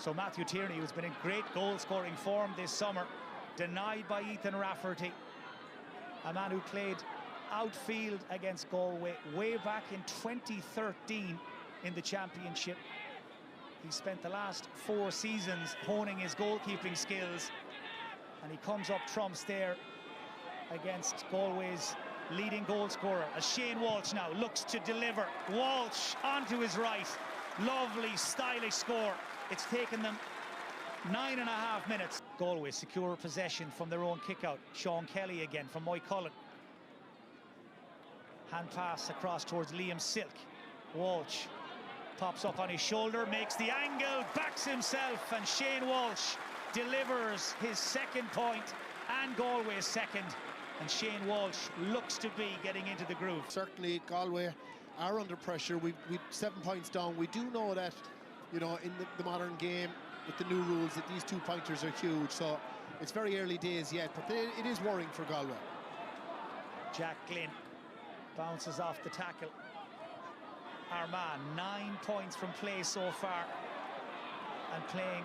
So Matthew Tierney, who's been in great goal-scoring form this summer, denied by Ethan Rafferty, a man who played outfield against Galway way back in 2013 in the championship. He spent the last 4 seasons honing his goalkeeping skills, and he comes up trumps there against Galway's leading goal scorer, as Shane Walsh now looks to deliver. Walsh onto his right. Lovely, stylish score. It's taken them 9.5 minutes. Galway secure possession from their own kick-out. Sean Kelly again from Moy Cullen. Hand pass across towards Liam Silk. Walsh pops up on his shoulder, makes the angle, backs himself, and Shane Walsh delivers his second point and Galway's second. And Shane Walsh looks to be getting into the groove. Certainly Galway are under pressure. We've 7 points down. We do know that, you know, in the modern game with the new rules, that these 2-pointers are huge. So it's very early days yet, but it is worrying for Galway. Jack Glynn bounces off the tackle. Armagh 9 points from play so far, and playing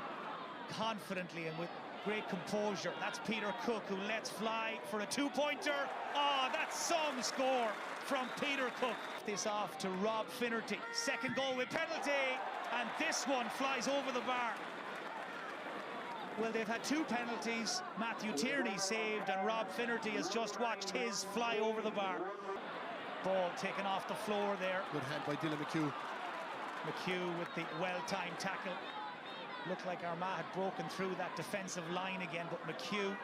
confidently and with great composure. That's Peter Cook, who lets fly for a 2-pointer. Oh, that's some score from Peter Cook. This off to Rob Finnerty. Second goal with penalty, and this one flies over the bar. Well, they've had 2 penalties. Matthew Tierney saved, and Rob Finnerty has just watched his fly over the bar. Ball taken off the floor there. Good hand by Dylan McHugh. McHugh with the well-timed tackle. Looked like Armagh had broken through that defensive line again, but McHugh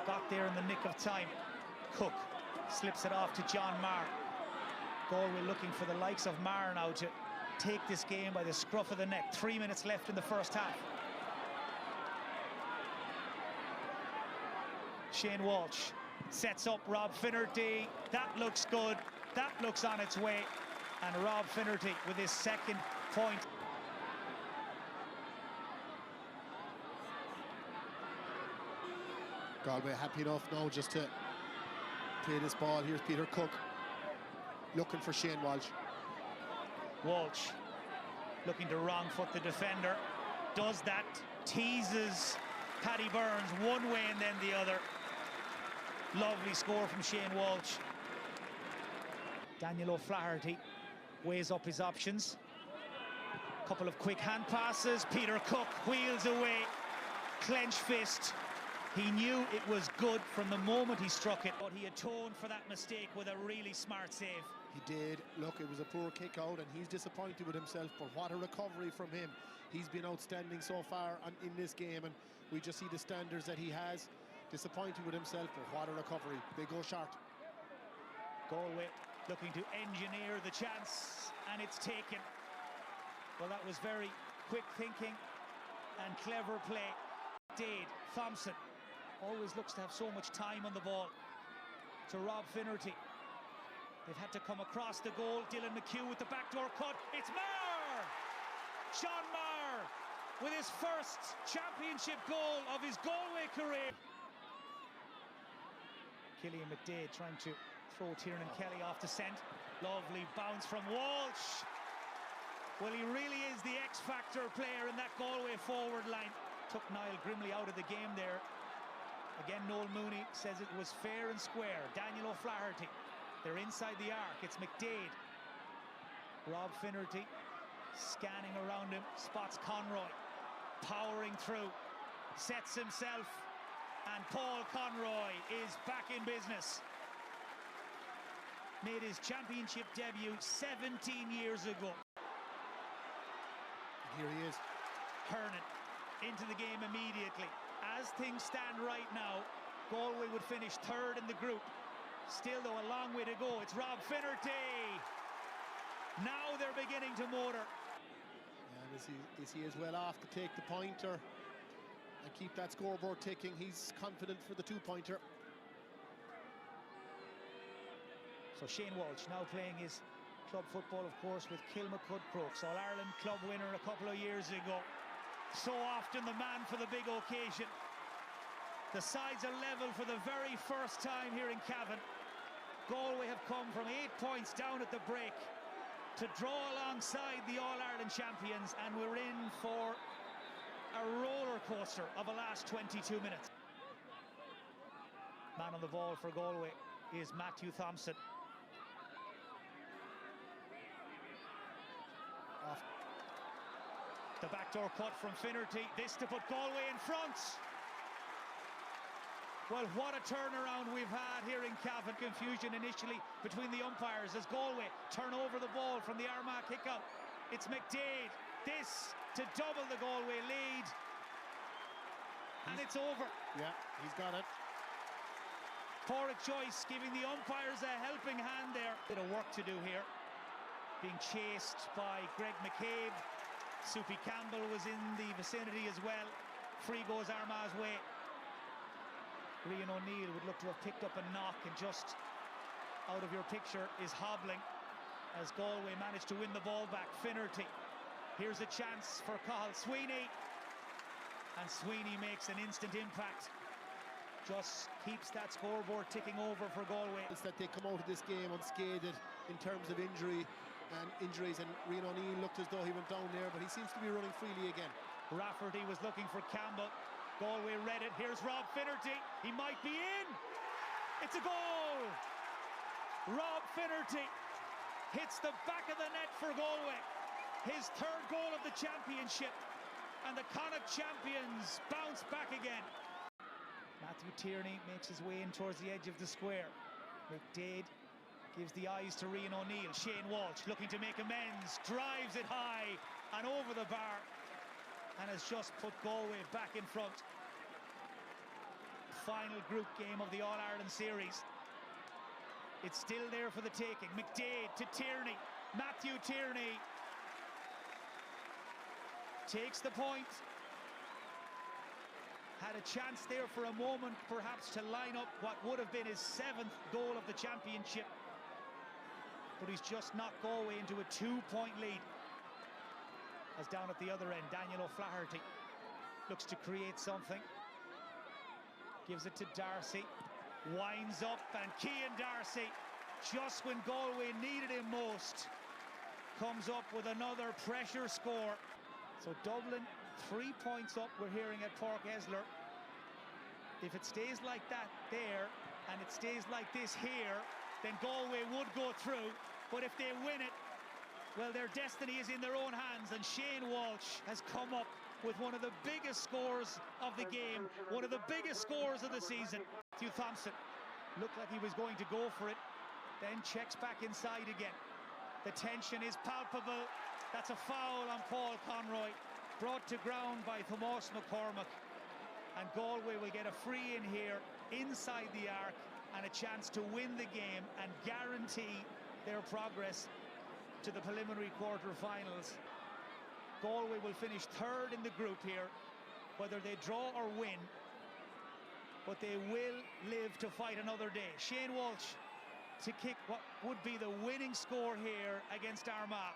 got there in the nick of time. Cook slips it off to John Marr. Galway looking for the likes of Marr now to take this game by the scruff of the neck. 3 minutes left in the first half. Shane Walsh sets up Rob Finnerty. That looks good. That looks on its way. And Rob Finnerty with his second point. Galway happy enough now just to play this ball. Here's Peter Cook looking for Shane Walsh. Walsh looking to wrong foot the defender. Does that, teases Paddy Burns one way and then the other. Lovely score from Shane Walsh. Daniel O'Flaherty weighs up his options. Couple of quick hand passes. Peter Cook wheels away. Clenched fist. He knew it was good from the moment he struck it, but he atoned for that mistake with a really smart save. He did. Look, it was a poor kick out, and he's disappointed with himself, but what a recovery from him. He's been outstanding so far in this game, and we just see the standards that he has. Disappointed with himself, but what a recovery. They go short. Galway looking to engineer the chance, and it's taken. Well, that was very quick thinking and clever play. Dade, Thompson always looks to have so much time on the ball. To Rob Finnerty. They've had to come across the goal. Dylan McHugh with the backdoor cut. It's Marr! Sean Marr with his first championship goal of his Galway career. Killian McDade trying to throw Tiernan Kelly off the scent. Lovely bounce from Walsh. Well, he really is the X-factor player in that Galway forward line. Took Niall Grimley out of the game there. Again, Noel Mooney says it was fair and square. Daniel O'Flaherty, they're inside the arc. It's McDade. Rob Finnerty scanning around him, spots Conroy, powering through, sets himself, and Paul Conroy is back in business. Made his championship debut 17 years ago. Here he is. Hernan into the game immediately. As things stand right now, Galway would finish 3rd in the group. Still, though, a long way to go. It's Rob Finnerty. Now they're beginning to motor. And is he as well off to take the pointer and keep that scoreboard ticking? He's confident for the 2-pointer. So Shane Walsh now playing his club football, of course, with Kilmacud Crokes, All-Ireland club winner a couple of years ago. So often the man for the big occasion. The sides are level for the very first time here in Cavan. Galway have come from 8 points down at the break to draw alongside the All-Ireland champions, and we're in for a roller coaster of a last 22 minutes. Man on the ball for Galway is Matthew Thompson. The backdoor cut from Finnerty. This to put Galway in front. Well, what a turnaround we've had here in Cavan. Confusion initially between the umpires as Galway turn over the ball from the Armagh kick-out. It's McDade. This to double the Galway lead. And it's over. Yeah, he's got it. Porrick Joyce giving the umpires a helping hand there. Bit of work to do here. Being chased by Greg McCabe. Soupy Campbell was in the vicinity as well. Free goes Armagh's way. Rian O'Neill would look to have picked up a knock, and just out of your picture is hobbling as Galway managed to win the ball back. Finnerty. Here's a chance for Cathal Sweeney. And Sweeney makes an instant impact. Just keeps that scoreboard ticking over for Galway. It's that they come out of this game unscathed in terms of injuries, and Rian O'Neill looked as though he went down there, but he seems to be running freely again. Rafferty was looking for Campbell. Galway read it. Here's Rob Finnerty. He might be in. It's a goal. Rob Finnerty hits the back of the net for Galway. His third goal of the championship. And the Connacht champions bounce back again. Matthew Tierney makes his way in towards the edge of the square. McDade gives the eyes to Rian O'Neill. Shane Walsh looking to make amends, drives it high and over the bar, and has just put Galway back in front. Final group game of the All-Ireland series. It's still there for the taking. McDade to Tierney. Matthew Tierney takes the point. Had a chance there for a moment, perhaps, to line up what would have been his 7th goal of the championship. But he's just knocked Galway into a 2-point lead. As down at the other end, Daniel O'Flaherty looks to create something. Gives it to Darcy. Winds up, and Cian Darcy, just when Galway needed him most, comes up with another pressure score. So Dublin 3 points up, we're hearing at Páirc Esler. If it stays like that there, and it stays like this here, then Galway would go through. But if they win it, well, their destiny is in their own hands, and Shane Walsh has come up with one of the biggest scores of the game, one of the biggest scores of the season. Matthew Thompson looked like he was going to go for it, then checks back inside again. The tension is palpable. That's a foul on Paul Conroy. Brought to ground by Thomas McCormack, and Galway will get a free in here inside the arc and a chance to win the game and guarantee their progress to the preliminary quarter-finals. Galway will finish 3rd in the group here, whether they draw or win, but they will live to fight another day. Shane Walsh to kick what would be the winning score here against Armagh.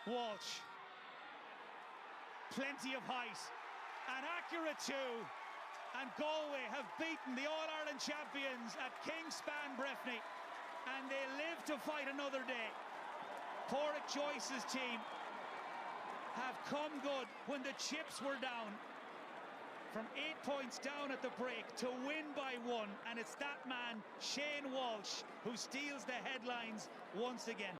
Walsh, plenty of height, and accurate too, and Galway have beaten the All-Ireland champions at Kingspan Breffni, and they live to fight another day. Porrick Joyce's team have come good when the chips were down, from 8 points down at the break to win by 1, and it's that man, Shane Walsh, who steals the headlines once again.